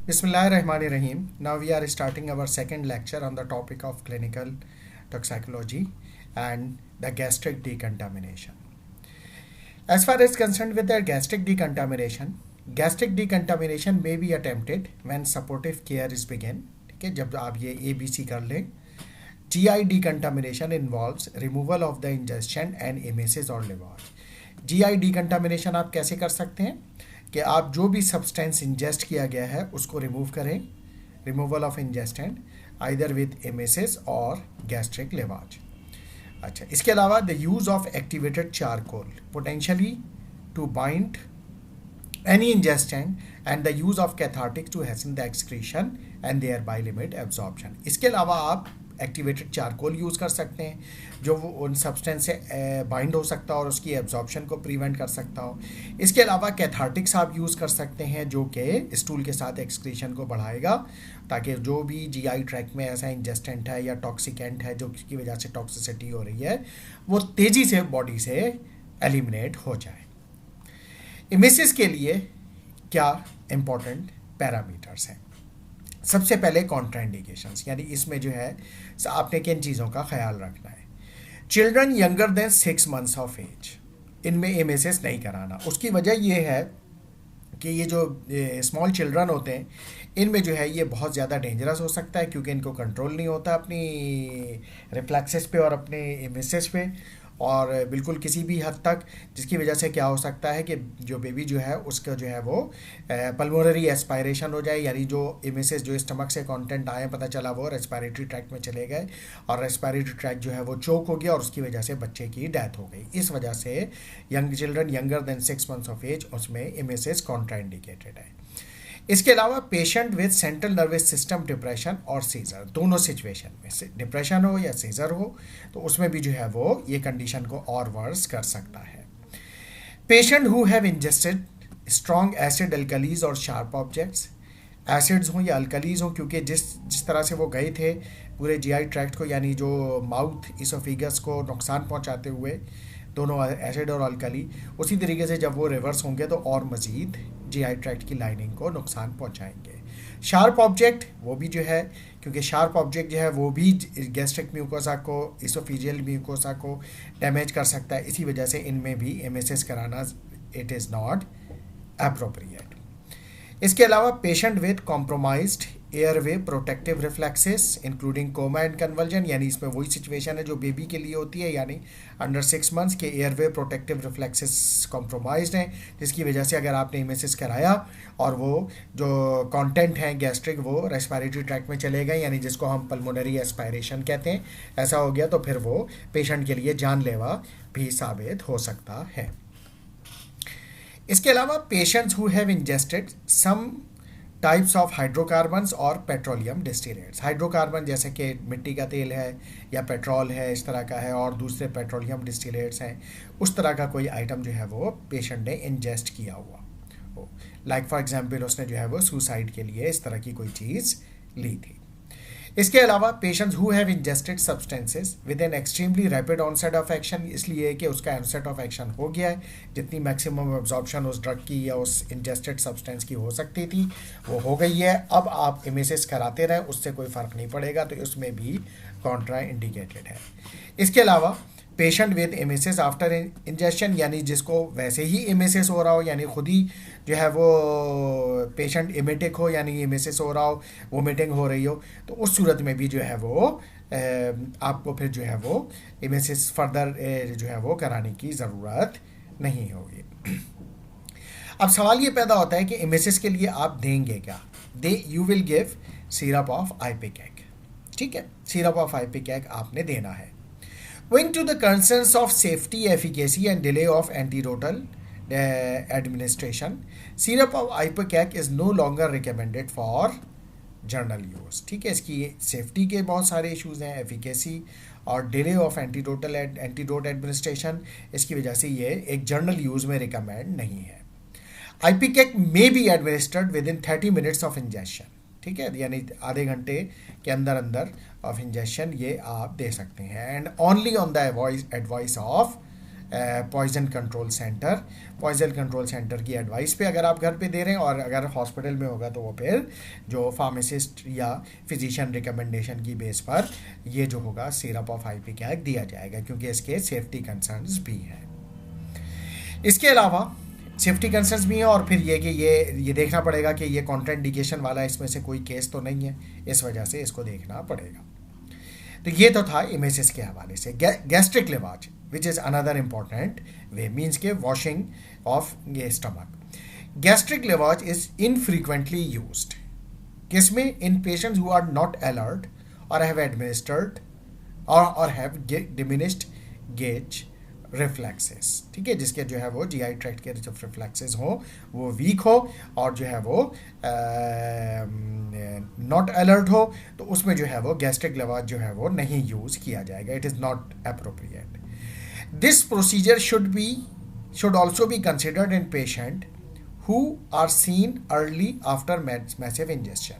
Bismillahirrahmanirrahim. Now we are starting our second lecture on the topic of clinical toxicology and the gastric decontamination. As far as concerned with the gastric decontamination may be attempted when supportive care is begin. ठीक है, जब आप ये ABC कर लें. GI decontamination involves removal of the ingestion and emesis or lavage. GI decontamination आप कैसे कर सकते हैं कि आप जो भी सब्सटेंस इंजेस्ट किया गया है उसको रिमूव करें, removal of ingestant either with emesis और गैस्ट्रिक लेवाज. अच्छा, इसके अलावा the use of activated charcoal potentially to bind any ingestant and the use of cathartic to hasten the excretion and thereby limit absorption. इसके अलावा आप activated charcoal use कर सकते हैं जो वो उन सब्सटेंस से बाइंड हो सकता हो और उसकी एब्जॉर्प्शन को प्रिवेंट कर सकता हो. इसके अलावा कैथार्टिक्स आप यूज़ कर सकते हैं जो कि स्टूल के साथ एक्सक्रीशन को बढ़ाएगा ताकि जो भी जीआई ट्रैक्ट में ऐसा इंजेस्टेंट है या टॉक्सिकेंट है जो की वजह से टॉक्सिसिटी हो रही है वो तेज़ी से बॉडी से एलिमिनेट हो जाए. इमेसिस के लिए क्या इंपॉर्टेंट पैरामीटर्स हैं? सबसे पहले कॉन्ट्राइंडिकेशंस, यानी इसमें जो है आपने किन चीज़ों का ख्याल रखना है. Children younger than 6 months of age, इनमें एमेसिस नहीं कराना. उसकी वजह ये है कि ये जो स्मॉल चिल्ड्रन होते हैं इनमें जो है ये बहुत ज़्यादा डेंजरस हो सकता है क्योंकि इनको कंट्रोल नहीं होता अपनी रिफ्लेक्सेस पे और अपने एमेसिस पे, और बिल्कुल किसी भी हद तक, जिसकी वजह से क्या हो सकता है कि जो बेबी जो है उसका जो है वो पल्मोनरी एस्पायरेशन हो जाए, यानी जो इमेसेस जो स्टमक से कंटेंट आए पता चला वो रेस्पिरेटरी ट्रैक्ट में चले गए और रेस्पिरेटरी ट्रैक्ट जो है वो चोक हो गया और उसकी वजह से बच्चे की डेथ हो गई. इस वजह से young children younger than 6 months of age उसमें इमेसेस कॉन्ट्राइंडिकेटेड है. इसके अलावा patient with central nervous system depression और सीजर, दोनों सिचुएशन में डिप्रेशन हो या सीजर हो तो उसमें भी जो है वो ये कंडीशन को और वर्स कर सकता है. Patient who have ingested strong acid alkalis और शार्प ऑब्जेक्ट्स, एसिड्स हों या अल्कलीज हों, क्योंकि जिस तरह से वो गए थे पूरे जीआई ट्रैक्ट को, यानी जो माउथ इसोफिगस को नुकसान पहुंचाते हुए दोनों एसिड और अल्कली, उसी तरीके से जब वो रिवर्स होंगे तो और मज़ीद जीआई ट्रैक्ट की लाइनिंग को नुकसान पहुंचाएंगे. शार्प ऑब्जेक्ट वो भी जो है, क्योंकि शार्प ऑब्जेक्ट जो है वो भी गैस्ट्रिक म्यूकोसा को, इसोफिजियल म्यूकोसा को डैमेज कर सकता है. इसी वजह से इनमें भी एमएसएस कराना इट इज़ नॉट अप्रोप्रिएट. इसके अलावा patient with compromised airway protective reflexes including coma and conversion, यानी इसमें वही सिचुएशन है जो बेबी के लिए होती है, यानी अंडर 6 months के एयरवे प्रोटेक्टिव रिफ्लेक्सेस कॉम्प्रोमाइज्ड हैं, जिसकी वजह से अगर आपने इमेसिस कराया और वो जो कंटेंट हैं गैस्ट्रिक वो रेस्पिरेटरी ट्रैक्ट में चले गए, यानी जिसको हम पल्मोनरी एस्पायरेशन कहते हैं, ऐसा हो गया तो फिर वो पेशेंट के लिए जानलेवा भी साबित हो सकता है. इसके अलावा patients who have ingested some types of hydrocarbons और पेट्रोलियम डिस्टिलेट्स, हाइड्रोकार्बन जैसे कि मिट्टी का तेल है या पेट्रोल है इस तरह का है और दूसरे पेट्रोलियम डिस्टिलेट्स हैं, उस तरह का कोई आइटम जो है वो पेशेंट ने इंजेस्ट किया हुआ हो, लाइक फॉर एग्जांपल उसने जो है वो सुसाइड के लिए इस तरह की कोई चीज़ ली थी. इसके अलावा patients who have ingested substances with an extremely rapid onset of action, इसलिए कि उसका ऑनसेट ऑफ एक्शन हो गया है, जितनी मैक्सिमम एब्जॉर्प्शन उस ड्रग की या उस इंजेस्टेड सब्सटेंस की हो सकती थी वो हो गई है. अब आप एमेसिस कराते रहें उससे कोई फ़र्क नहीं पड़ेगा, तो उसमें भी कॉन्ट्रा इंडिकेटेड है. इसके अलावा patient with emesis after injection, यानी जिसको वैसे ही एमेसिस हो रहा हो, यानी खुद ही जो है वो पेशेंट एमेटिक हो, यानी एमेसिस हो रहा हो, वोमिटिंग हो रही हो, तो उस सूरत में भी जो है वो आपको फिर जो है वो एमेसिस फर्दर जो है वो कराने की ज़रूरत नहीं होगी. अब सवाल ये पैदा होता है कि एमेसिस के लिए आप देंगे क्या? You will give syrup of ipecac. ठीक है, सिरप ऑफ आइपेकेक आपने देना है. Owing to the concerns of safety, efficacy and delay of antidotal administration, syrup of ipecac is no longer recommended for journal use. ठीक है, इसकी सेफ्टी के बहुत सारे इश्यूज हैं, एफिकेसी और डिले ऑफ एंटीडोट एडमिनिस्ट्रेशन, इसकी वजह से ये एक जर्नल यूज़ में रिकमेंड नहीं है. Ipecac may be administered within 30 minutes of injection. ठीक है, यानी आधे घंटे के अंदर अंदर ऑफ इंजेक्शन ये आप दे सकते हैं, and only on the advice of poison control centre की एडवाइस पे अगर आप घर पे दे रहे हैं, और अगर हॉस्पिटल में होगा तो वो फिर जो फार्मासिस्ट या फिजिशियन रिकमेंडेशन की बेस पर ये जो होगा सिरप ऑफ आइपिकैक दिया जाएगा, क्योंकि इसके सेफ्टी कंसर्न्स भी हैं। इसके अलावा सेफ्टी कंसर्न्स भी हैं, और फिर ये कि ये देखना पड़ेगा कि ये कॉन्ट्राइंडिकेशन वाला इसमें से कोई केस तो नहीं है, इस वजह से इसको देखना पड़ेगा। तो ये तो था इमेसिस के हवाले से। Gastric lavage which is another important way, means के वॉशिंग ऑफ ये stomach. Gastric lavage is infrequently used किसमें? In patients who are not alert or have administered or have diminished gag reflexes, ठीक है, जिसके जो है वो जीआई ट्रैक्ट के जो रिफ्लेक्सेस हो वो वीक हो और जो है वो नॉट अलर्ट हो, तो उसमें जो है वो गैस्ट्रिक लिवाज जो है वो नहीं यूज़ किया जाएगा, it is not appropriate. This procedure should also be considered in patient who are seen early after massive injection,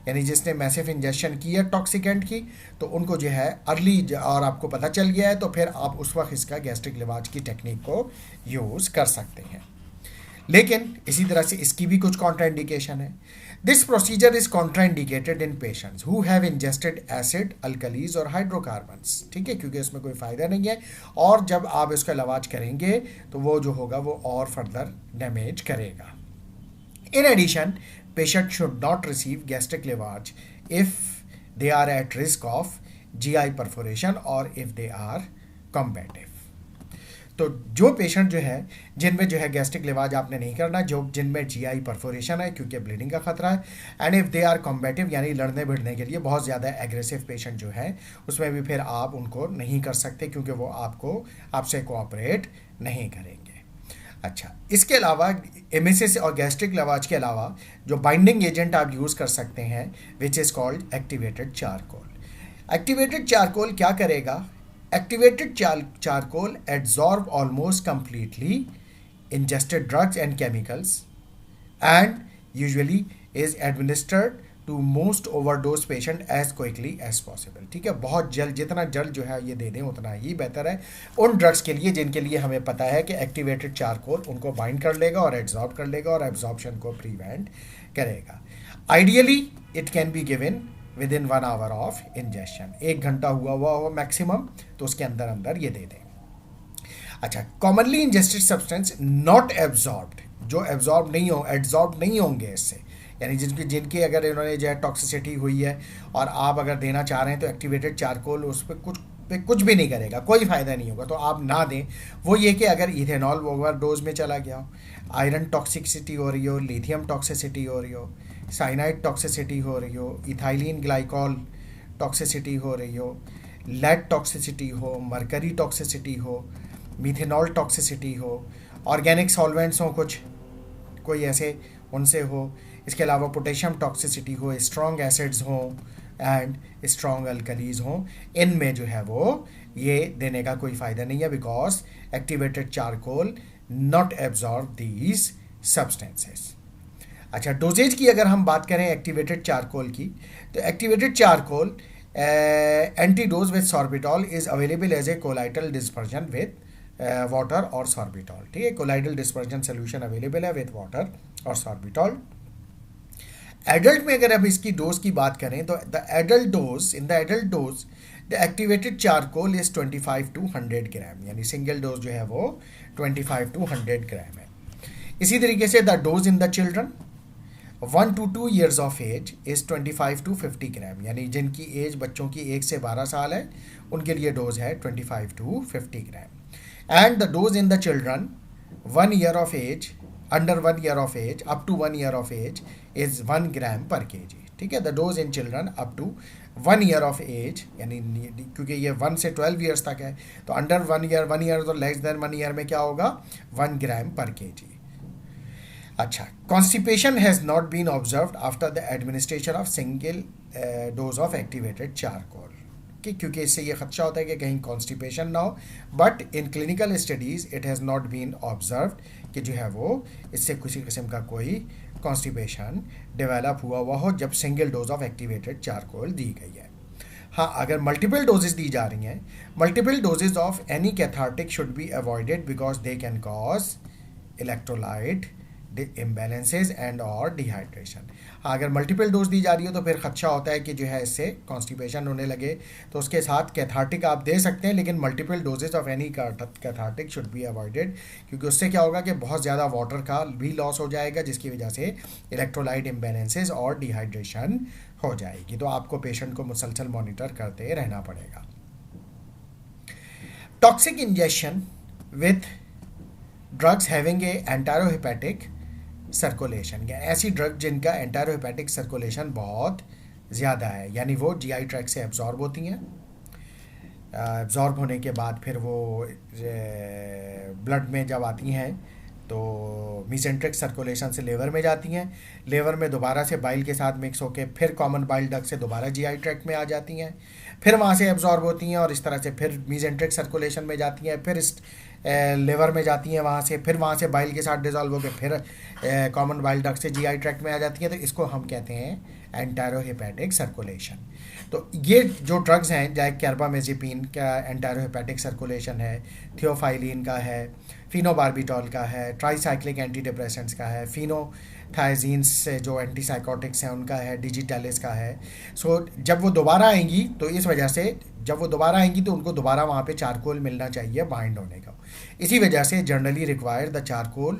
यानी जिसने मैसिव इंजेक्शन की है टॉक्सिकेंट की, तो उनको जो है अर्ली और आपको पता चल गया है, तो फिर आप उस वक्त इसका गैस्ट्रिक लिवाज की टेक्निक को यूज़ कर सकते हैं। लेकिन इसी तरह से इसकी भी कुछ कॉन्ट्राइंडिकेशन है। This procedure is contraindicated in patients who have ingested acid, alkalis और हाइड्रोकार्बन्स, ठीक है, क्योंकि इसमें कोई फ़ायदा नहीं है, और जब आप इसका इलाज करेंगे तो वो जो होगा वो और फर्दर डैमेज करेगा। In addition, patient should not receive gastric lavage if they are at risk of GI perforation or if they are combative। तो जो पेशेंट जो है जिनमें जो है गैस्ट्रिक लिवाज आपने नहीं करना, जो जिनमें जीआई परफोरेशन है क्योंकि ब्लीडिंग का खतरा है, and if they are combative यानी लड़ने भिड़ने के लिए बहुत ज़्यादा एग्रेसिव पेशेंट जो है, उसमें भी फिर आप उनको नहीं कर सकते क्योंकि वो आपसे कोऑपरेट नहीं करेंगे। अच्छा, इसके अलावा एमिसिस और गैस्ट्रिक लिवाज के अलावा जो बाइंडिंग एजेंट आप यूज़ कर सकते हैं which is called activated charcoal. Activated charcoal क्या करेगा? Activated charcoal absorb almost completely ingested drugs and chemicals and usually is administered to most overdose patient as quickly as possible, ठीक है, बहुत जल्द, जितना जल्द जो है ये दे दें उतना ही बेहतर है उन ड्रग्स के लिए जिनके लिए हमें पता है कि एक्टिवेटेड चारकोल उनको बाइंड कर लेगा और एब्जॉर्ब कर लेगा और एब्जॉर्प्शन को प्रिवेंट करेगा। Ideally it can be given with in 1 hour of injection, 1 घंटा हुआ हो मैक्सिमम, तो उसके अंदर अंदर ये दे दें। अच्छा, commonly ingested substance not absorbed, जो एब्जॉर्ब नहीं होंगे इससे, यानी जिनकी अगर इन्होंने जो है टॉक्सिसिटी हुई है और आप अगर देना चाह रहे हैं तो एक्टिवेटेड चारकोल उस पर कुछ भी नहीं करेगा, कोई फ़ायदा नहीं होगा, तो आप ना दें। वो ये कि अगर इथेनॉल ओवर डोज में चला गया हो, आयरन टॉक्सिसिटी हो रही हो, लिथियम टॉक्सिसिटी हो रही हो, साइनाइड टॉक्सिसिटी हो रही हो, इथाइलिन ग्लाइकॉल टॉक्सिसिटी हो रही हो, लेड टॉक्सिसिटी हो, मरकरी टॉक्सिसिटी हो, मीथेनॉल टॉक्सिसिटी हो, ऑर्गेनिक सॉल्वेंट्स हो कोई ऐसे उनसे हो, इसके अलावा पोटेशियम टॉक्सिसिटी हो, स्ट्रॉन्ग एसिड्स हो एंड स्ट्रॉन्ग अल्कलीज हो, इनमें जो है वो ये देने का कोई फ़ायदा नहीं है because activated charcoal not absorb these substances. अच्छा, डोजेज की अगर हम बात करें एक्टिवेटेड चारकोल की, तो activated charcoal antidotes with sorbitol is available as a colloidal dispersion with water और सॉर्बिटॉल, ठीक है, कोलाइडल डिस्पर्जन सोल्यूशन अवेलेबल है विद वाटर और सॉर्बिटॉल। एडल्ट में अगर अब इसकी डोज की बात करें तो the adult dose the activated charcoal is 25 to 100 gram, यानी सिंगल डोज जो है वो 25 to 100 ग्राम है। इसी तरीके से the dose in the children 1 to 2 years of age is 25 to 50 gram, यानी जिनकी एज बच्चों की 1 से 12 साल है उनके लिए डोज है 25 to 50 gram. And the dose in the children 1 year of age, under 1 year of age, up to 1 year of age is 1 gram per kg, ठीक है, the dose in children up to 1 year of age, यानी क्योंकि ये 1 से 12 years तक है, तो under 1 year तो लेस देन 1 year में क्या होगा 1 gram per kg। अच्छा, constipation has not been observed after the administration of single dose of activated charcoal, क्योंकि इससे ये खदशा होता है कि कहीं कॉन्स्टिपेशन ना हो, but in clinical studies it has not been observed कि जो है वो इससे किसी किस्म का कोई कॉन्स्टिपेशन डेवलप हुआ हो जब single dose of activated charcoal दी गई है। हाँ, अगर मल्टीपल डोजेज दी जा रही हैं, multiple doses of any cathartic should be avoided because they can cause electrolyte imbalances and और डिहाइड्रेशन। हाँ, अगर मल्टीपल डोज दी जा रही हो तो फिर खदशा होता है कि जो है इससे कॉन्स्टिपेशन होने लगे, तो उसके साथ कैथार्टिक आप दे सकते हैं, लेकिन multiple doses of any cathartic should be avoided, क्योंकि उससे क्या होगा कि बहुत ज़्यादा वाटर का भी लॉस हो जाएगा, जिसकी वजह से इलेक्ट्रोलाइट इम्बैलेंसेज और डिहाइड्रेशन हो जाएगी। तो आपको पेशेंट को मुसलसल मॉनिटर करते रहना पड़ेगा। Toxic injection with drugs having a enterohepatic circulation, या ऐसी ड्रग जिनका एंटारोहेपेटिक सर्कुलेशन बहुत ज़्यादा है, यानी वो जीआई ट्रैक से एब्जॉर्ब होती हैं, एब्जॉर्ब होने के बाद फिर वो ब्लड में जब आती हैं तो मीसेंट्रिक सर्कुलेशन से लेवर में जाती हैं, लेवर में दोबारा से बाइल के साथ मिक्स होकर फिर कॉमन बाइल डक्ट से दोबारा जीआई ट्रैक्ट में आ जाती हैं, फिर वहाँ से एब्जॉर्ब होती हैं और इस तरह से फिर मीसेंट्रिक सर्कुलेशन में जाती हैं, फिर इस लेवर में जाती हैं, वहाँ से बाइल के साथ डिजॉल्व होकर फिर कॉमन बाइल डक्ट से जीआई ट्रैक्ट में आ जाती हैं। तो इसको हम कहते हैं एंटारोहेपेटिक सर्कुलेशन। तो ये जो ड्रग्स हैं, चाहे कार्बामेज़ेपिन का एंटारोहेपेटिक सर्कुलेशन है, थियोफाइलिन का है, फिनोबार्बिटॉल का है, ट्राईसाइक्लिक एंटी डिप्रेसेंट्स का है, फिनोथायजीन्स जो एंटीसाइकोटिक्स हैं उनका है, डिजिटैलिस का है। सो जब वो दोबारा आएंगी तो इस वजह से जब वो दोबारा आएंगी तो उनको दोबारा वहाँ पे चारकोल मिलना चाहिए बाइंड होने का। इसी वजह से generally require the charcoal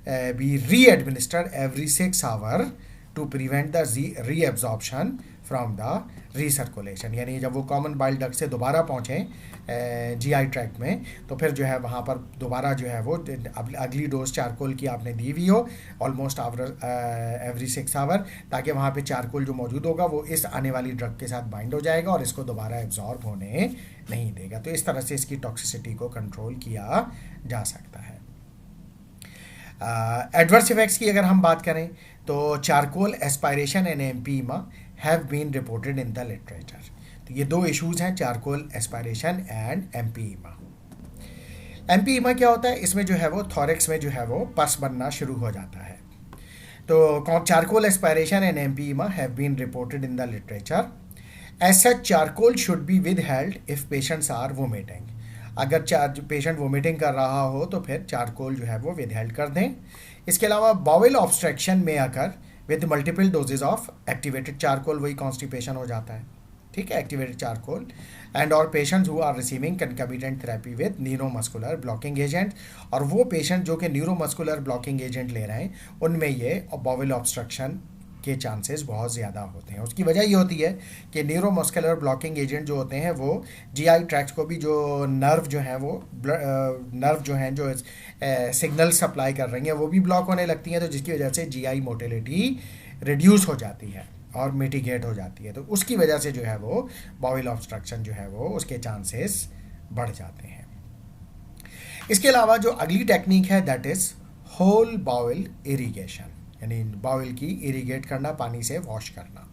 be readministered every 6 hour to prevent the reabsorption from the recirculation, यानी जब वो कॉमन बाइल डक्ट से दोबारा पहुँचें जीआई ट्रैक्ट में तो फिर जो है वहाँ पर दोबारा जो है वो अगली डोज चारकोल की आपने दी हुई हो ऑलमोस्ट एवरी 6 आवर, ताकि वहाँ पे चारकोल जो मौजूद होगा वो इस आने वाली ड्रग के साथ बाइंड हो जाएगा और इसको दोबारा एब्जॉर्ब होने नहीं देगा। तो इस तरह से इसकी टॉक्सिसिटी को कंट्रोल किया जा सकता है। एडवर्स इफेक्ट्स की अगर हम बात करें तो charcoal aspiration and empyema have been reported in the literature. तो ये दो इश्यूज हैं, charcoal aspiration and empyema. Empyema क्या होता है? इसमें जो है वो थॉरेक्स में जो है वो पस बनना शुरू हो जाता है। तो charcoal aspiration and empyema have been reported in the literature. As such charcoal should be withheld if patients are vomiting. अगर पेशेंट वोमिटिंग कर रहा हो तो फिर चारकोल जो है वो विदहेल्ड कर दें। इसके अलावा बाउल ऑब्स्ट्रक्शन में आकर with multiple doses of activated charcoal, वही कॉन्स्टिपेशन हो जाता है, ठीक है, एक्टिवेटेड चारकोल, एंड और patients who are receiving concomitant therapy with neuromuscular blocking agent. और वो पेशेंट जो कि न्यूरोमस्कुलर ब्लॉकिंग एजेंट ले रहे हैं उनमें ये बाउल ऑब्स्ट्रक्शन के चांसेस बहुत ज़्यादा होते हैं। उसकी वजह ये होती है कि न्यूरोमस्कुलर ब्लॉकिंग एजेंट जो होते हैं वो जीआई ट्रैक्ट को भी, जो नर्व जो हैं वो नर्व जो हैं जो सिग्नल सप्लाई कर रही हैं वो भी ब्लॉक होने लगती हैं, तो जिसकी वजह से जीआई मोटिलिटी रिड्यूस हो जाती है और मिटिगेट हो जाती है। तो उसकी वजह से जो है वो बाउल ऑब्स्ट्रक्शन जो है वो उसके चांसेस बढ़ जाते हैं। इसके अलावा जो अगली टेक्निक है that is whole bowel irrigation, यानी बाउल की इरिगेट करना, पानी से वॉश करना।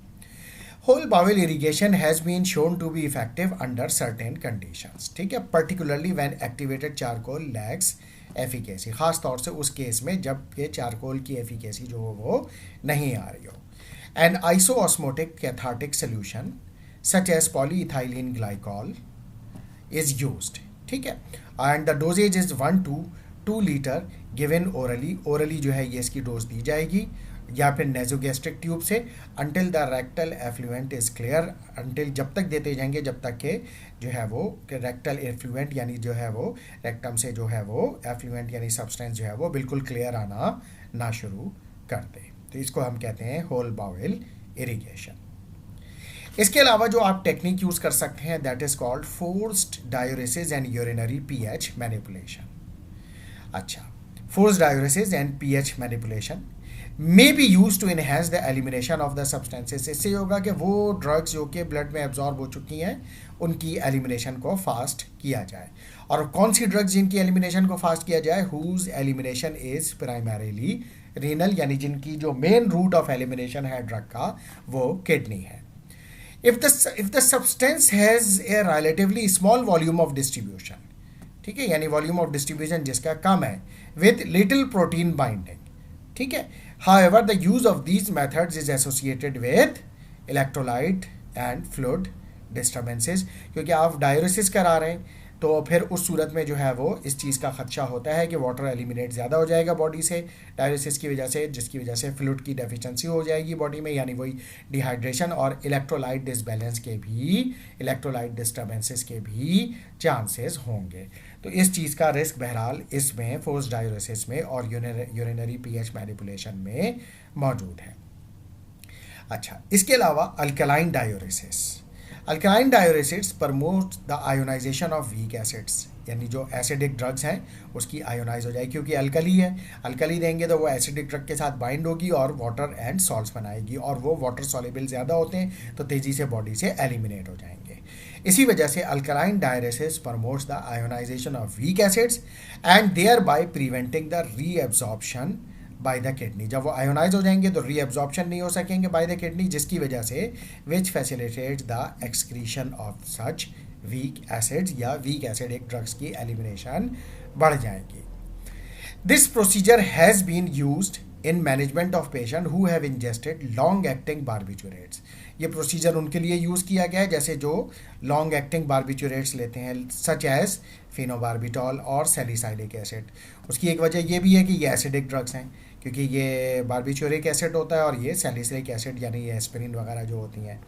Whole bowel irrigation has been shown to be effective under certain conditions, ठीक है, particularly when activated charcoal lacks efficacy, ख़ास तौर से उस केस में जब ये चारकोल की एफिकेसी जो हो वो नहीं आ रही हो। An isoosmotic cathartic solution such as polyethylene glycol is used, ठीक है, and the doses is 1 to 2 litre given orally जो है ये इसकी डोज दी जाएगी या फिर नेजोगैस्ट्रिक ट्यूब से until the rectal effluent is clear, until जब तक देते जाएंगे जब तक के जो है वो रेक्टल एफ्लुएंट यानी जो है वो रेक्टम से जो है वो एफ्लुएंट यानी सब्सटेंस जो है वो बिल्कुल क्लियर आना ना शुरू कर दे। तो इसको हम कहते हैं होल बाउल इरिगेशन। इसके अलावा जो आप टेक्निक यूज़ कर सकते हैं that is called forced diuresis and urinary pH manipulation. अच्छा, forced diuresis and pH manipulation may be used to enhance the elimination of the substances। इससे होगा कि वो ड्रग्स जो कि ब्लड में एब्जॉर्ब हो चुकी हैं उनकी एलिमिनेशन को फास्ट किया जाए। और कौन सी ड्रग्स जिनकी एलिमिनेशन को फास्ट किया जाए? Whose elimination is primarily renal, यानी जिनकी जो मेन रूट ऑफ एलिमिनेशन है ड्रग का वो किडनी है। if the substance has a relatively small volume of distribution, ठीक है, यानी वॉल्यूम ऑफ डिस्ट्रीब्यूशन जिसका कम है, विद लिटिल प्रोटीन बाइंडिंग, ठीक है, however the use of these methods is associated with electrolyte and fluid disturbances, क्योंकि आप डायलिसिस करा रहे हैं तो फिर उस सूरत में जो है वो इस चीज़ का खदशा होता है कि वाटर एलिमिनेट ज़्यादा हो जाएगा बॉडी से डायलिसिस की वजह से, जिसकी वजह से फ्लूइड की डेफिशिएंसी हो जाएगी बॉडी में, यानी वही डिहाइड्रेशन और इलेक्ट्रोलाइट डिसबैलेंस के भी, इलेक्ट्रोलाइट डिस्टर्बेंसेस के भी चांसेस होंगे। तो इस चीज़ का रिस्क बहरहाल इसमें फोर्स्ड डायलिसिस में और यूरिनरी पीएच मैनिपुलेशन में मौजूद है। अच्छा, इसके अलावा alkaline diuresis. Alkaline diuresis promote the ionization of weak acids, यानी जो एसिडिक ड्रग्स हैं उसकी आयोनाइज हो जाएगी, क्योंकि अल्कली है, अल्कली देंगे तो वो एसिडिक ड्रग के साथ बाइंड होगी और वाटर एंड सॉल्ट्स बनाएगी, और वो वाटर सॉल्युबल ज़्यादा होते हैं तो तेज़ी से बॉडी से एलिमिनेट हो जाएंगे। इसी वजह से alkaline diuresis promotes the ionization of weak acids and thereby preventing the reabsorption by the kidney. जब वो आयोनाइज हो जाएंगे तो रीएब्जॉर्प्शन नहीं हो सकेंगे बाय द किडनी, जिसकी वजह से which facilitates the excretion of such weak acids या वीक एसिडिक ड्रग्स की एलिमिनेशन बढ़ जाएगी। This procedure has been used in management of patient who have ingested long acting barbiturates. ये प्रोसीजर उनके लिए यूज़ किया गया है जैसे जो लॉन्ग एक्टिंग बार्बिचुरेट्स लेते हैं, सच एज फिनोबार्बिटॉल और सैलिसाइलिक एसिड। उसकी एक वजह ये भी है कि ये एसिडिक ड्रग्स हैं, क्योंकि ये बार्बिचुरिक एसिड होता है और ये सैलिसिलिक एसिड यानी ये एस्पिरिन वगैरह जो होती हैं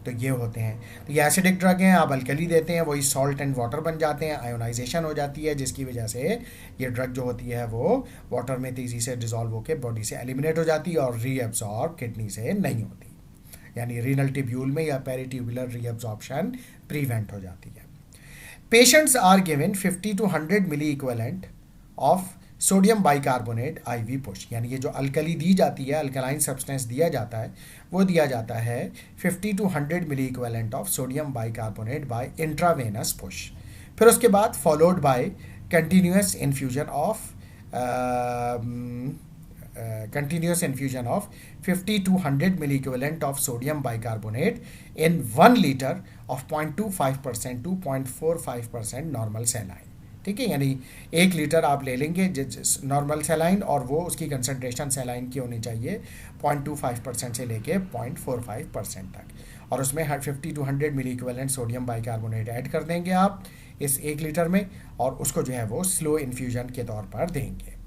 तो ये होते हैं। तो ये एसिडिक ड्रग हैं, आप अल्कली देते हैं, वही सॉल्ट एंड वाटर बन जाते हैं, आयोनाइजेशन हो जाती है, जिसकी वजह से ये ड्रग जो होती है वो वाटर में तेज़ी से डिजॉल्व होकर बॉडी से एलिमिनेट हो जाती है और रीअब्जॉर्ब किडनी से नहीं होती, यानी रीनल ट्यूब्यूल में या पेरिट्यूबुलर रीअब्जॉर्प्शन प्रिवेंट हो जाती है। Patients are given 50 to 100 milliequivalent of sodium bicarbonate IV push, यानी ये जो अल्कली दी जाती है, अल्कलाइन सब्सटेंस दिया जाता है, वो दिया जाता है 50 to 100 milliequivalent of sodium bicarbonate by intravenous push. फिर उसके बाद followed by continuous infusion of 50 to 100 milliequivalent of sodium bicarbonate in 1 litre of 0.25% to 0.45% normal saline. ठीक है, यानी 1 लीटर आप ले लेंगे नॉर्मल सैलाइन और वो उसकी कंसनट्रेशन सैलाइन की होनी चाहिए 0.25% से लेके 0.45% तक, और उसमें 50 to 100 milliequivalent sodium bicarbonate add कर देंगे आप इस 1 लीटर में, और उसको जो है वो स्लो इन्फ्यूजन के तौर पर देंगे।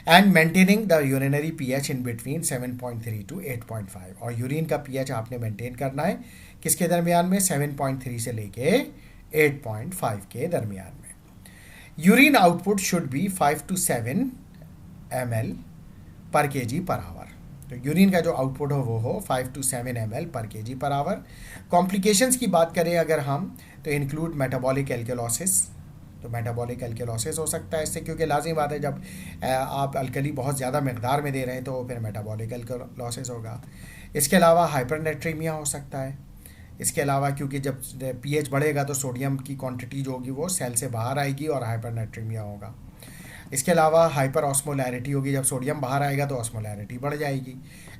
And maintaining the urinary pH in between 7.3 to 8.5, और यूरिन का पीएच आपने मेंटेन करना है किसके दरमियान में, 7.3 से लेके 8.5 के दरमियान में। Urine output should be 5 to 7 ml पर kg पर आवर, तो यूरिन का जो आउटपुट हो वो हो 5 to 7 ml पर kg पर आवर। कॉम्प्लिकेशंस की बात करें अगर हम तो इंक्लूड मेटाबॉलिक एल्कलोसिस, तो मेटाबॉलिक एल्कलोसिस हो सकता है इससे, क्योंकि लाजिम बात है जब आप अल्कली बहुत ज़्यादा मकदार में दे रहे हैं तो फिर मेटाबॉलिक एल्कलोसिस होगा। इसके अलावा हाइपरनेट्रीमिया हो सकता है। इसके अलावा क्योंकि जब पीएच बढ़ेगा तो सोडियम की क्वांटिटी जो होगी वो सेल से बाहर आएगी और हाइपरनेट्रीमिया होगा। इसके अलावा हाइपर ऑस्मोलैरिटी होगी, जब सोडियम बाहर आएगा तो ऑस्मोलैरिटी बढ़ जाएगी।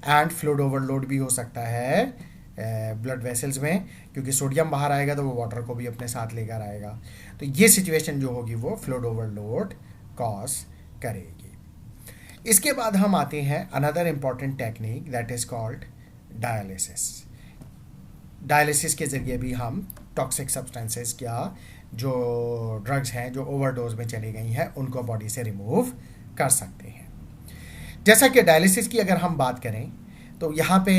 एंड फ्लूइड ओवरलोड भी हो सकता है ब्लड वेसल्स में, क्योंकि सोडियम बाहर आएगा तो वो वाटर को भी अपने साथ लेकर आएगा, तो ये सिचुएशन जो होगी वो फ्लूइड ओवरलोड कॉज करेगी। इसके बाद हम आते हैं another important technique that is called dialysis. Dialysis के ज़रिए भी हम टॉक्सिक सब्सटेंसेस या जो ड्रग्स हैं जो ओवरडोज में चली गई हैं उनको बॉडी से रिमूव कर सकते हैं। जैसा कि डायलिसिस की अगर हम बात करें तो यहाँ पे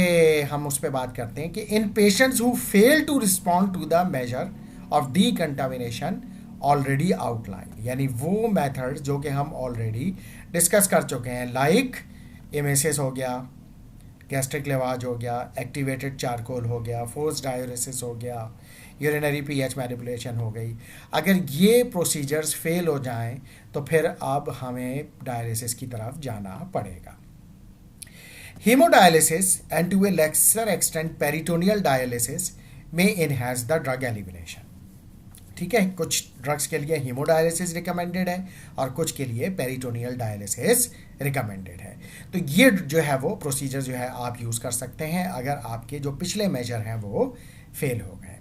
हम उस पर बात करते हैं कि in patients who fail to respond to the measure of decontamination already outline, यानी वो मेथड जो कि हम ऑलरेडी डिस्कस कर चुके हैं, लाइक एमेसिस हो गया, गैस्ट्रिक लेवाज हो गया, एक्टिवेटेड चारकोल हो गया, फोर्स्ड डायूरेसिस हो गया, यूरिनरी पीएच मैनिपुलेशन हो गई। अगर ये प्रोसीजर्स फेल हो जाएं तो फिर अब हमें डायलिसिस की तरफ जाना पड़ेगा। Haemodialysis and to a lesser extent peritoneal dialysis में इनहेंस द ड्रग एलिमिनेशन। ठीक है, कुछ ड्रग्स के लिए हीमोडायलिसिस रिकमेंडेड है और कुछ के लिए पेरिटोनियल डायलिसिस रिकमेंडेड है। तो ये जो है वो प्रोसीजर जो है आप यूज़ कर सकते हैं अगर आपके जो पिछले मेजर हैं वो फेल हो गए।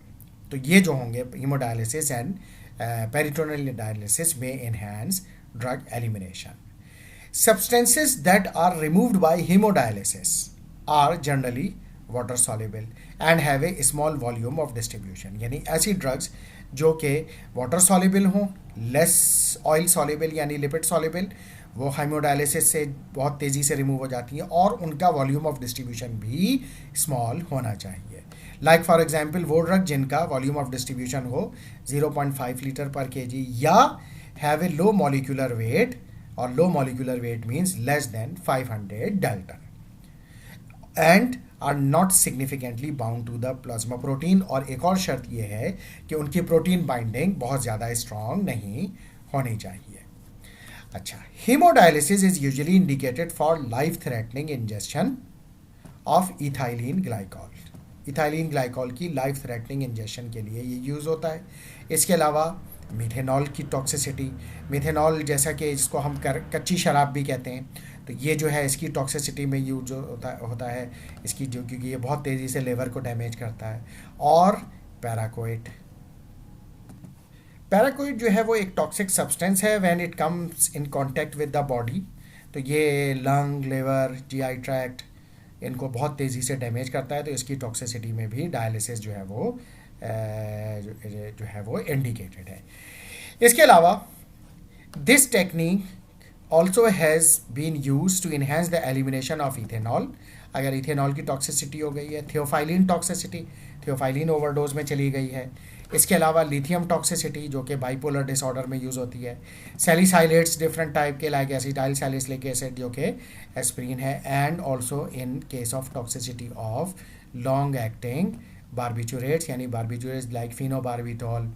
तो ये जो होंगे हीमोडायलिसिस एंड पेरिटोनियल डायलिसिस में enhance drug elimination. Substances that are removed by hemodialysis are generally water soluble and have a small volume of distribution, यानी ऐसी ड्रग्स जो कि वाटर सॉल्युबल हों, लेस ऑयल सॉल्युबल यानी लिपिड सॉल्युबल, वो हाइमोडायलिसिस से बहुत तेज़ी से रिमूव हो जाती हैं और उनका वॉल्यूम ऑफ डिस्ट्रीब्यूशन भी स्मॉल होना चाहिए। लाइक फॉर एग्जांपल वो ड्रग जिनका वॉल्यूम ऑफ डिस्ट्रीब्यूशन हो 0.5 लीटर पर केजी या have a low molecular weight, और low molecular weight means less than 500 dalton, and are not significantly bound to the plasma protein. और एक और शर्त यह है कि उनकी प्रोटीन बाइंडिंग बहुत ज़्यादा स्ट्रॉन्ग नहीं होनी चाहिए। अच्छा, haemodialysis is usually indicated for life threatening injection of ethylene glycol. Ethylene glycol की लाइफ थ्रेटनिंग इंजेक्शन के लिए ये यूज़ होता है। इसके अलावा मिथेनॉल की टॉक्सिसिटी, मिथेनॉल जैसा कि इसको हम कच्ची शराब भी कहते हैं, तो ये जो है इसकी टॉक्सिसिटी में यूज होता है इसकी, जो क्योंकि ये बहुत तेज़ी से लेवर को डैमेज करता है। और पैराकोइट, पैराकोइट जो है वो एक टॉक्सिक सब्सटेंस है when it comes in contact with the body, तो ये लंग, लिवर, जीआई ट्रैक्ट इनको बहुत तेज़ी से डैमेज करता है, तो इसकी टॉक्सिसिटी में भी डायलिसिस जो है वो इंडिकेटेड है। इसके अलावा this technique also has been use to enhance the elimination of ethanol, अगर इथेनॉल की टॉक्सिसिटी हो गई है। थियोफाइलिन टॉक्सिसिटी, थियोफाइलिन ओवरडोज में चली गई है। इसके अलावा लिथियम टॉक्सिसिटी जो कि बाइपोलर डिसऑर्डर में यूज़ होती है। सैलिसाइलेट्स डिफरेंट टाइप के लाइक एसिटाइल सैलिसिलिक एसिड जो कि एस्प्रिन है, and also in case of toxicity of long acting barbiturates, यानी बारबिचुरेट्स लाइक फिनोबारबिटॉल,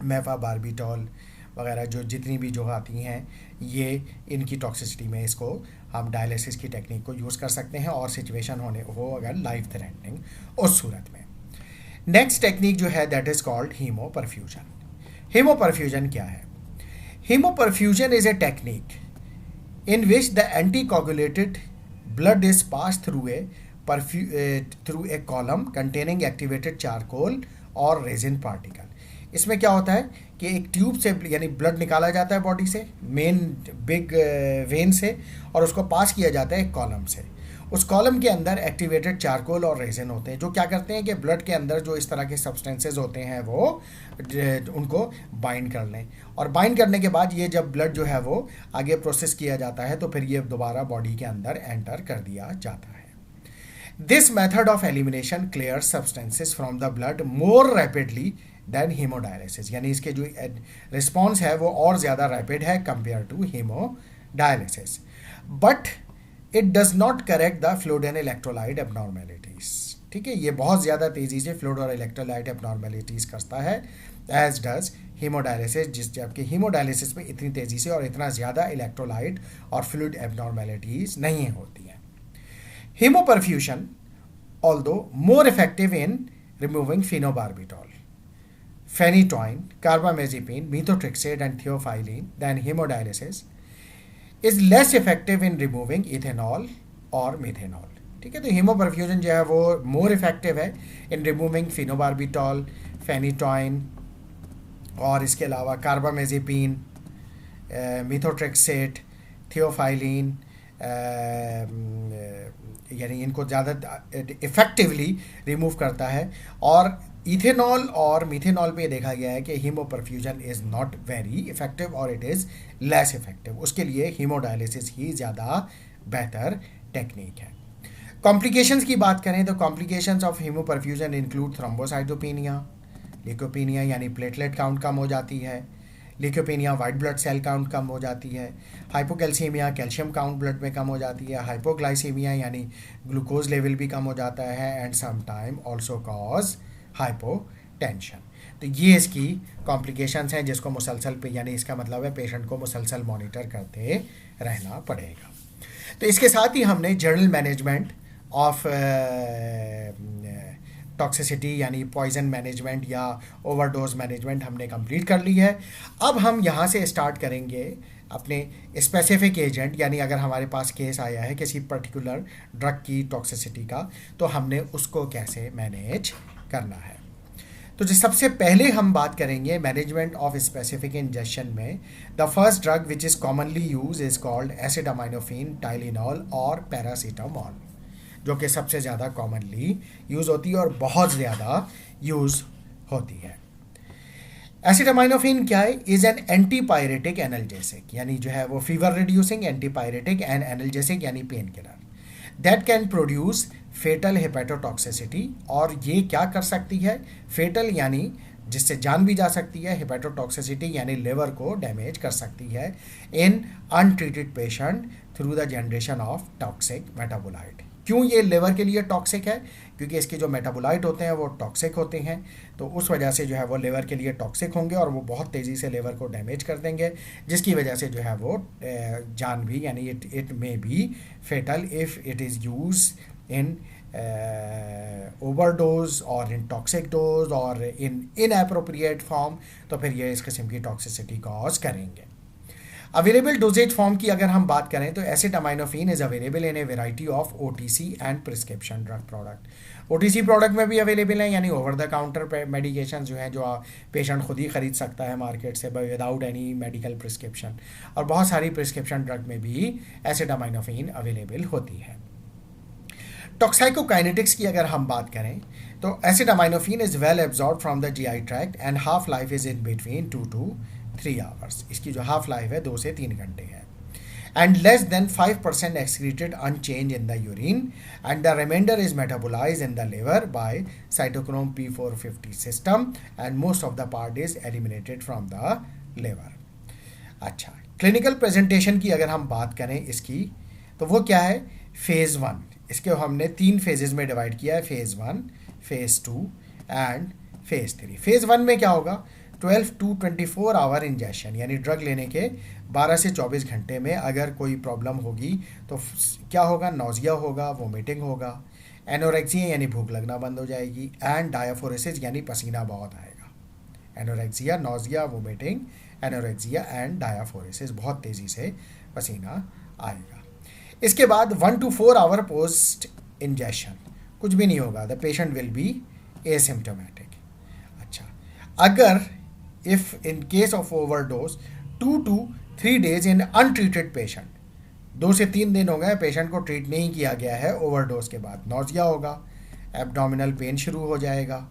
मेफाबारबिटॉल वगैरह जो जितनी भी जो आती हैं, ये इनकी टॉक्सिसिटी में इसको हम डायलिसिस की टेक्निक को यूज़ कर सकते हैं और सिचुएशन होने हो अगर लाइफ थ्रेटनिंग उस सूरत में। नेक्स्ट टेक्निक जो है that is called haemoperfusion. Haemoperfusion क्या है? Haemoperfusion is a technique in which the anticoagulated blood is passed through a column containing activated charcoal or resin particle। इसमें क्या होता है कि एक ट्यूब से यानी ब्लड निकाला जाता है बॉडी से, मेन बिग वेन से, और उसको पास किया जाता है एक कॉलम से। उस कॉलम के अंदर एक्टिवेटेड चारकोल और रेजिन होते हैं जो क्या करते हैं कि ब्लड के अंदर जो इस तरह के सब्सटेंसेज होते हैं वो उनको बाइंड कर लें, और बाइंड करने के बाद ये जब ब्लड जो है वो आगे प्रोसेस किया जाता है तो फिर ये दोबारा बॉडी के अंदर एंटर कर दिया जाता है। This method of elimination clear substances from the blood more rapidly than haemodialysis, यानी इसके जो रिस्पॉन्स है वो और ज़्यादा रैपिड है compare to haemodialysis, but it does not correct the fluid and electrolyte abnormalities. ठीक है, ये बहुत ज़्यादा तेज़ी से फ्लूइड और इलेक्ट्रोलाइट एबनॉर्मेलिटीज़ करता है एज डज हीमोडायलिसिस, जबकि हीमोडायलिसिस में इतनी तेज़ी से और इतना ज़्यादा इलेक्ट्रोलाइट और फ्लूइड एबनॉर्मेलिटीज नहीं होती हैं। Haemoperfusion although more effective in removing phenobarbital, phenytoin, carbamazepine, methotrexate and theophylline than hemodialysis is less effective in removing ethanol or methanol। ठीक है, तो हीमोपरफ्यूजन जो है वो मोर इफेक्टिव है इन रिमूविंग फिनोबारबिटॉल, फेनिटॉइन और इसके अलावा कार्बामेजेपिन, मिथोट्रेक्सेट, थियोफाइलिन, यानी इनको ज़्यादा इफेक्टिवली रिमूव करता है। और इथेनॉल और मिथेनॉल पे देखा गया है कि हीमोपरफ्यूजन इज़ नॉट वेरी इफेक्टिव और इट इज़ लेस इफेक्टिव, उसके लिए हीमोडायलिसिस ही ज़्यादा बेहतर टेक्निक है। कॉम्प्लिकेशंस की बात करें तो complications of haemoperfusion include thrombocytopenia, leukopenia यानी प्लेटलेट काउंट कम हो जाती है, leukopenia white blood cell count कम हो जाती है, हाइपोकैल्सीमिया कैल्शियम काउंट ब्लड में कम हो जाती है, हाइपोग्लाइसीमिया यानी ग्लूकोज लेवल भी कम हो जाता है, and sometime also cause hypotension. तो ये इसकी कॉम्प्लिकेशंस हैं जिसको मुसलसल पे, यानी इसका मतलब है पेशेंट को मुसलसल मॉनिटर करते रहना पड़ेगा। तो इसके साथ ही हमने जर्नल मैनेजमेंट ऑफ टॉक्सिसिटी यानी पॉइजन मैनेजमेंट या ओवरडोज मैनेजमेंट हमने कंप्लीट कर ली है। अब हम यहाँ से स्टार्ट करेंगे अपने स्पेसिफिक एजेंट, यानी अगर हमारे पास केस आया है किसी पर्टिकुलर ड्रग की टॉक्सिसिटी का तो हमने उसको कैसे मैनेज करना है। तो जो सबसे पहले हम बात करेंगे मैनेजमेंट ऑफ स्पेसिफिक इंजेक्शन में, the first drug which is commonly use is called acetaminophen, Tylenol और पैरासीटामोल। जो कि सबसे ज़्यादा कॉमनली यूज़ होती है और बहुत ज़्यादा यूज़ होती है। एसिटामाइनोफेन क्या है? इज़ एन एंटीपायरेटिक एनाल्जेसिक, यानी जो है वो fever reducing antipyretic and analgesic यानी pain killer that can produce fatal hepatotoxicity. और ये क्या कर सकती है? फेटल यानी जिससे जान भी जा सकती है, हेपेटोटॉक्सिसिटी यानी लिवर को डैमेज कर सकती है in untreated patient through the generation of toxic metabolite. क्यों ये लिवर के लिए टॉक्सिक है? क्योंकि इसके जो मेटाबोलाइट होते हैं वो टॉक्सिक होते हैं, तो उस वजह से जो है वो लिवर के लिए टॉक्सिक होंगे और वो बहुत तेज़ी से लिवर को डैमेज कर देंगे, जिसकी वजह से जो है वो जान भी यानी it may be fatal if it is use in overdose और इन टॉक्सिक डोज और इन इनएप्रोप्रिएट फॉर्म, तो फिर ये इस किस्म की टॉक्सिसिटी कॉज करेंगे। अवेलेबल डोजेज फॉर्म की अगर हम बात करें तो acetaminophen is available in a variety of OTC and prescription drug product. OTC product में भी अवेलेबल है, यानी ओवर द काउंटर मेडिकेशन जो हैं जो पेशेंट खुद ही खरीद सकता है मार्केट से विदाउट एनी मेडिकल प्रिस्क्रिप्शन, और बहुत सारी प्रिस्क्रिप्शन ड्रग में भी एसिटामाइनोफेन अवेलेबल होती है। टॉक्साइकोकाइनेटिक्स की अगर हम बात करें तो acetaminophen is well absorb from the GI tract and half life is in between 2 to 3 hours. इसकी जो हाफ लाइफ है 2 से 3 घंटे है। And less than 5% excreted unchange in the urine and the remainder is metabolize in the liver by cytochrome P450 system and most of the part is eliminated from the liver. अच्छा, clinical presentation की अगर हम बात करें इसकी तो वो क्या है? फेज़ 1, इसके हमने 3 फेजेस में डिवाइड किया है, phase 1, phase 2 and phase 3। Phase 1 में क्या होगा? 12 to 24 आवर इंजेक्शन, यानी ड्रग लेने के 12 से 24 घंटे में अगर कोई प्रॉब्लम होगी तो क्या होगा? नौजिया होगा, वोमिटिंग होगा, एनोरेक्सिया यानी भूख लगना बंद हो जाएगी, एंड डायाफोरेसिस यानी पसीना बहुत आएगा। Anorexia, nausea, vomiting, anorexia and diaphoresis, बहुत तेज़ी से पसीना आएगा। इसके बाद 1 to 4 आवर पोस्ट इंजेक्शन कुछ भी नहीं होगा, the patient will be asymptomatic. अच्छा, अगर if in case of overdose 2 to 3 days in untreated patient, 2 से 3 दिन हो गए पेशेंट को ट्रीट नहीं किया गया है, ओवरडोज के बाद नौजिया होगा, एब्डोमिनल पेन शुरू हो जाएगा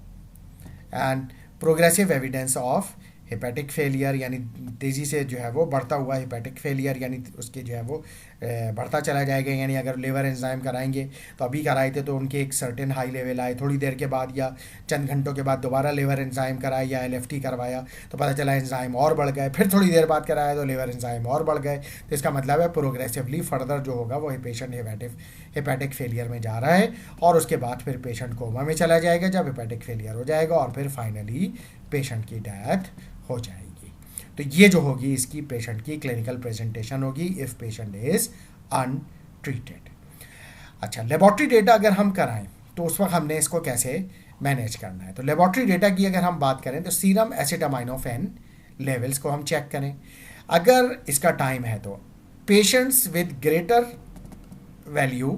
and progressive evidence of hepatic failure, यानी तेज़ी से जो है वो बढ़ता हुआ हेपेटिक फेलियर, यानी उसके जो है वो बढ़ता चला जाएगा। यानी अगर लिवर एंजाइम कराएंगे तो अभी कराए थे तो उनके एक सर्टेन हाई लेवल आए, थोड़ी देर के बाद या चंद घंटों के बाद दोबारा लिवर एंजाइम कराया या एलएफटी करवाया तो पता चला एंजाइम और बढ़ गए, फिर थोड़ी देर बाद कराया तो लिवर एंजाइम और बढ़ गए। तो इसका मतलब है प्रोग्रेसिवली फर्दर जो होगा वो पेशेंट हेपेटिक फेलियर में जा रहा है, और उसके बाद फिर पेशेंट कोमा में चला जाएगा जब हेपेटिक फेलियर हो जाएगा, और फिर फाइनली पेशेंट की डेथ हो जाएगी। तो ये जो होगी इसकी पेशेंट की क्लिनिकल प्रेजेंटेशन होगी इफ़ पेशेंट इज़ अनट्रीटेड। अच्छा, लेबॉर्ट्री डेटा अगर हम कराएं तो उस वक्त हमने इसको कैसे मैनेज करना है? तो लेबॉर्ट्री डेटा की अगर हम बात करें तो सीरम एसिटामाइनोफेन लेवल्स को हम चेक करें। अगर इसका टाइम है तो patients with greater value,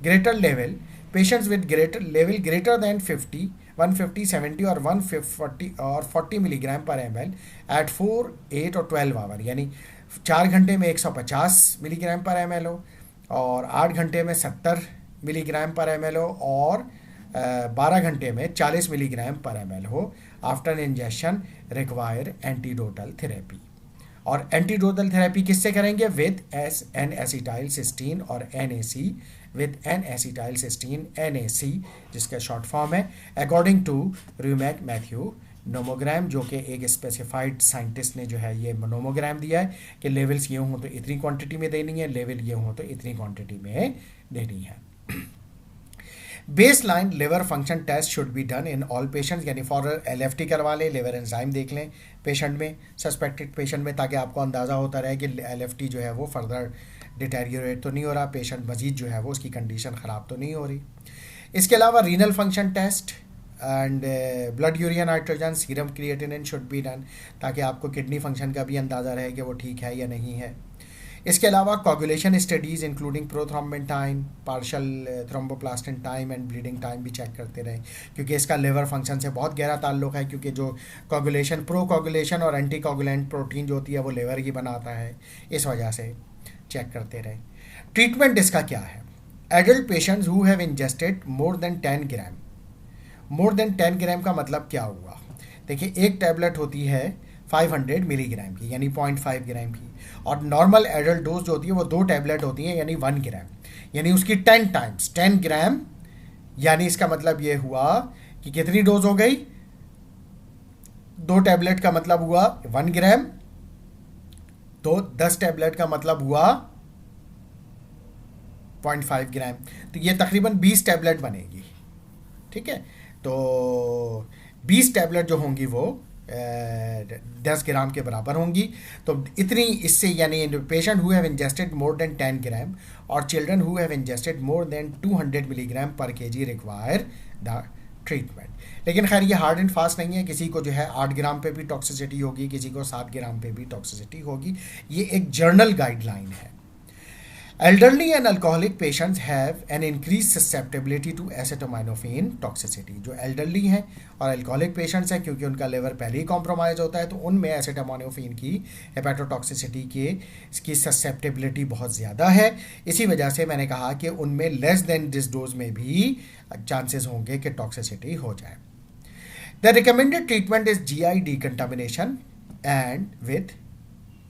greater level, patients with greater level greater than 50, 150, 70 और 140 और 40 मिलीग्राम पर ml एट 4, 8 और 12 आवर, यानी 4 घंटे में 150 मिलीग्राम पर ml हो, और 8 घंटे में 70 मिलीग्राम पर ml हो, और 12 घंटे में 40 मिलीग्राम पर ml हो। After injection require antidotal therapy, और एंटीडोटल थेरेपी किससे करेंगे? विद एन एसिटाइल सिस्टीन और NAC, with N acetylcysteine NAC जिसका शॉर्ट फॉर्म है according to Rumack Matthew nomogram, जो कि एक स्पेसिफाइड साइंटिस्ट ने जो है ये नोमोग्राम दिया है कि लेवल्स ये हों तो इतनी क्वांटिटी में देनी है, लेवल ये हों तो इतनी क्वांटिटी में देनी है। Baseline liver function test should be done in all patients, यानी फॉर LFT करवा लें, लिवर एंजाइम देख लें पेशेंट में, सस्पेक्टेड पेशेंट में, ताकि आपको अंदाज़ा होता रहे कि LFT जो है वो फर्दर डिटेरियोरेट तो नहीं हो रहा, पेशेंट मजीद जो है वो उसकी कंडीशन ख़राब तो नहीं हो रही। इसके अलावा renal function test and blood urea nitrogen, serum creatinine should be done, ताकि आपको किडनी फंक्शन का भी अंदाज़ा रहे कि वो ठीक है या नहीं है। इसके अलावा coagulation studies including prothrombin time, partial thromboplastin time and bleeding time भी चेक करते रहें, क्योंकि इसका लिवर फंक्शन से बहुत गहरा ताल्लुक है, क्योंकि जो कोगुलेशन, प्रो कोगुलेशन और एंटी कोगुलेंट प्रोटीन जो होती है वो लिवर ही बनाता है, इस वजह से चेक करते रहें। ट्रीटमेंट इसका क्या है? Adult patients who have ingested more than 10 gram. More than 10 ग्राम का मतलब क्या हुआ? देखिए, एक टैबलेट होती है 500 मिलीग्राम की, यानी 0.5 ग्राम की, और नॉर्मल एडल्ट डोज जो होती है वो 2 टैबलेट होती है, यानी 1 ग्राम, यानी उसकी 10 टाइम्स 10 ग्राम। यानी इसका मतलब ये हुआ कि कितनी डोज हो गई? 2 टैबलेट का मतलब हुआ 1 ग्राम, तो 10 टैबलेट का मतलब हुआ 0.5 ग्राम, तो ये तकरीबन 20 टैबलेट बनेगी। ठीक है, तो 20 टैबलेट जो होंगी वो 10 ग्राम के बराबर होंगी। तो इतनी इससे, यानी patient who have ingested more than 10 ग्राम और children who have ingested more than 200 milligram per KG require the treatment. लेकिन खैर ये हार्ड एंड फास्ट नहीं है, किसी को जो है 8 ग्राम पे भी टॉक्सिसिटी होगी, किसी को 7 ग्राम पे भी टॉक्सिसिटी होगी। ये एक जर्नल गाइडलाइन है। Elderly and alcoholic patients have an increased susceptibility to acetaminophen toxicity। जो elderly हैं और alcoholic patients हैं, क्योंकि उनका लेवर पहले ही कॉम्प्रोमाइज होता है, तो उनमें acetaminophen की हेपेटोटॉक्सिसिटी के इसकी ससेप्टेबिलिटी बहुत ज़्यादा है। इसी वजह से मैंने कहा कि उनमें लेस देन दिस डोज में भी चांसेस होंगे कि टॉक्सिसिटी हो जाए। The recommended treatment is GI decontamination and with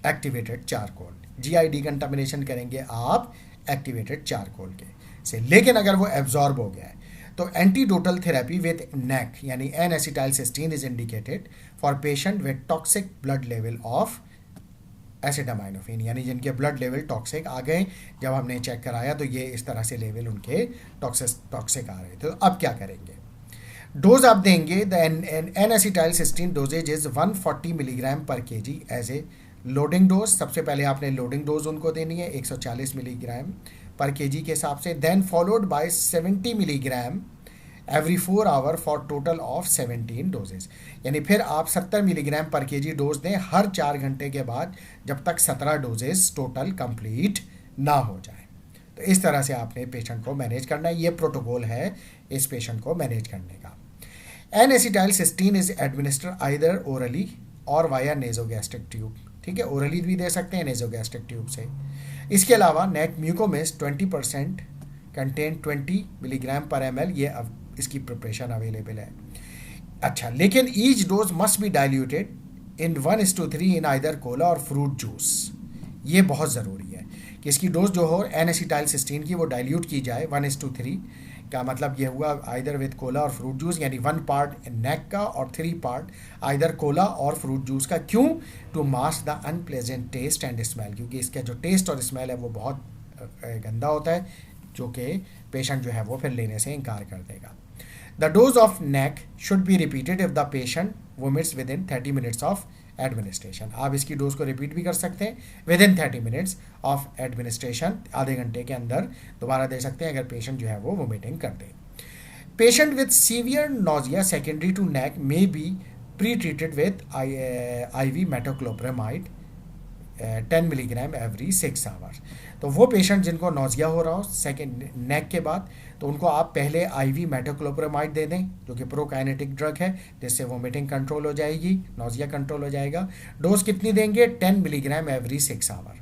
activated charcoal. GI decontamination करेंगे आप एक्टिवेटेड चारकोल के से, लेकिन अगर वो एब्जॉर्ब हो गया है तो एंटीडोटल थेरेपी विद NAC यानी N-acetylcysteine is indicated for patient with toxic blood level of acetaminophen, यानी जिनके ब्लड लेवल टॉक्सिक आ गए। जब हमने चेक कराया तो ये इस तरह से लेवल उनके टॉक्सिक आ रहे थे। तो अब क्या करेंगे? डोज आप देंगे, the N-acetylcysteine doses is 140 milligram per KG as a loading dose. सबसे पहले आपने लोडिंग डोज उनको देनी है 140 मिलीग्राम पर केजी के हिसाब से, then followed by 70 milligram every 4 hour for total of 17 doses. यानी फिर आप 70 मिलीग्राम पर केजी डोज दें हर 4 घंटे के बाद, जब तक 17 डोजेज टोटल कंप्लीट ना हो जाए। तो इस तरह से आपने पेशेंट को मैनेज करना है। ये प्रोटोकॉल है इस पेशेंट को मैनेज करने का। N-acetylcysteine is administer either orally और वाया नेजोगैस्ट्रिक ट्यूब। ठीक है, ओरली भी दे सकते हैं नेजोगैस्ट्रिक ट्यूब से। इसके अलावा नेक म्यूकोमिस्ट 20% कंटेन 20 मिलीग्राम पर ml, ये अब इसकी प्रिपरेशन अवेलेबल है। अच्छा, लेकिन each dose must be diluted in 1:3 in either cola और फ्रूट जूस। ये बहुत ज़रूरी है कि इसकी डोज जो हो N-acetylcysteine की वो डाइल्यूट की जाए 1:3 का। मतलब ये हुआ आइदर विद कोला और फ्रूट जूस, यानी 1 पार्ट नेक का और 3 पार्ट आइदर कोला और फ्रूट जूस का। क्यों? To mask the unpleasant taste and smell, क्योंकि इसका जो टेस्ट और स्मेल है वो बहुत गंदा होता है, जो कि पेशेंट जो है वो फिर लेने से इनकार कर देगा। The dose of NAC should be repeated if the patient vomits within 30 minutes of administration. आप इसकी डोज को रिपीट भी कर सकते हैं within 30 minutes of administration, आधे घंटे के अंदर दोबारा दे सकते हैं अगर पेशेंट जो है वो वोमिटिंग कर दे। Patient with severe nausea secondary to NAC may be pretreated with IV metoclopramide 10 milligram every 6 hours. तो वो पेशेंट जिनको नोजिया हो रहा हो सेकेंड नेक के बाद, तो उनको आप पहले IV मेटोक्लोप्रामाइड दे दें, जो कि प्रोकाइनेटिक ड्रग है, जिससे वोमिटिंग कंट्रोल हो जाएगी, नोजिया कंट्रोल हो जाएगा। डोज कितनी देंगे? 10 milligram every 6 hour.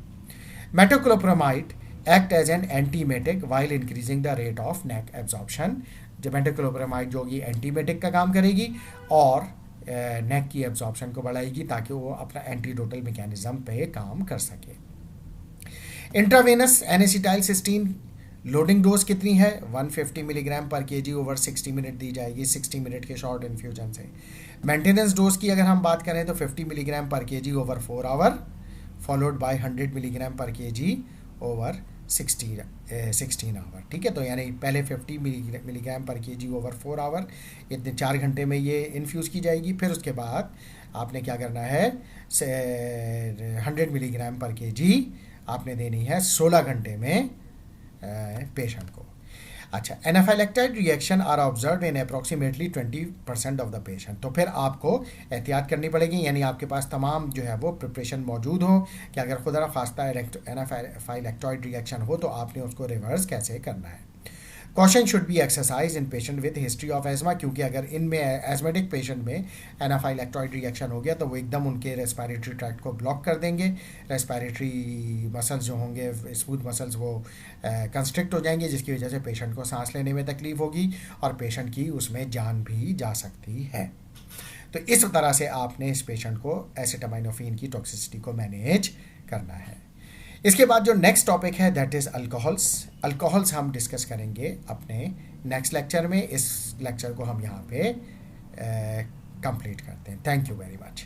Metoclopramide act as an antiemetic while increasing the rate of NAC absorption. जो मेटोक्लोप्रामाइड जो होगी एंटीमेटिक का काम करेगी और नेक की एब्जॉर्प्शन को बढ़ाएगी, ताकि वो अपना एंटीडोटल मैकेनिज्म पे काम कर सके। इंट्रावेनस N-acetylcysteine लोडिंग डोज कितनी है? 150 milligram per KG over 60 minute दी जाएगी, 60 मिनट के शॉर्ट इन्फ्यूजन से। मेंटेनेंस डोज की अगर हम बात करें तो 50 milligram per KG over 4 hour followed by 100 milligram per KG over 16 hour. ठीक है, तो यानी पहले 50 milligram per KG over 4 our, इतने 4 घंटे में ये इन्फ्यूज़ की जाएगी। फिर उसके बाद आपने क्या करना है, 100 मिलीग्राम पर केजी आपने देनी है 16 घंटे में पेशेंट को। अच्छा, anaphylactoid reaction are observe in approximately 20% of the patient. तो फिर आपको एहतियात करनी पड़ेगी, यानी आपके पास तमाम जो है वो प्रिपरेशन मौजूद हो कि अगर खुदा खास्ता एनाफाइलेक्टाइड रिएक्शन हो तो आपने उसको रिवर्स कैसे करना है। Caution should be exercise in patient with history of asthma, क्योंकि अगर इनमें एजमेटिक पेशेंट में एनाफाइलेक्टॉइड रिएक्शन हो गया तो वो एकदम उनके रेस्पिरेटरी ट्रैक्ट को ब्लॉक कर देंगे, रेस्पिरेटरी मसल्स जो होंगे, स्मूथ मसल्स, वो कंस्ट्रिक्ट हो जाएंगे, जिसकी वजह से पेशेंट को सांस लेने में तकलीफ होगी और पेशेंट की उसमें जान भी जा सकती है। तो इस तरह से आपने इस पेशेंट को एसिटामिनोफेन की टॉक्सिसिटी को मैनेज करना है। इसके बाद जो नेक्स्ट टॉपिक है दैट इज़ अल्कोहल्स। अल्कोहल्स हम डिस्कस करेंगे अपने नेक्स्ट लेक्चर में। इस लेक्चर को हम यहाँ पे कंप्लीट करते हैं। Thank you very much.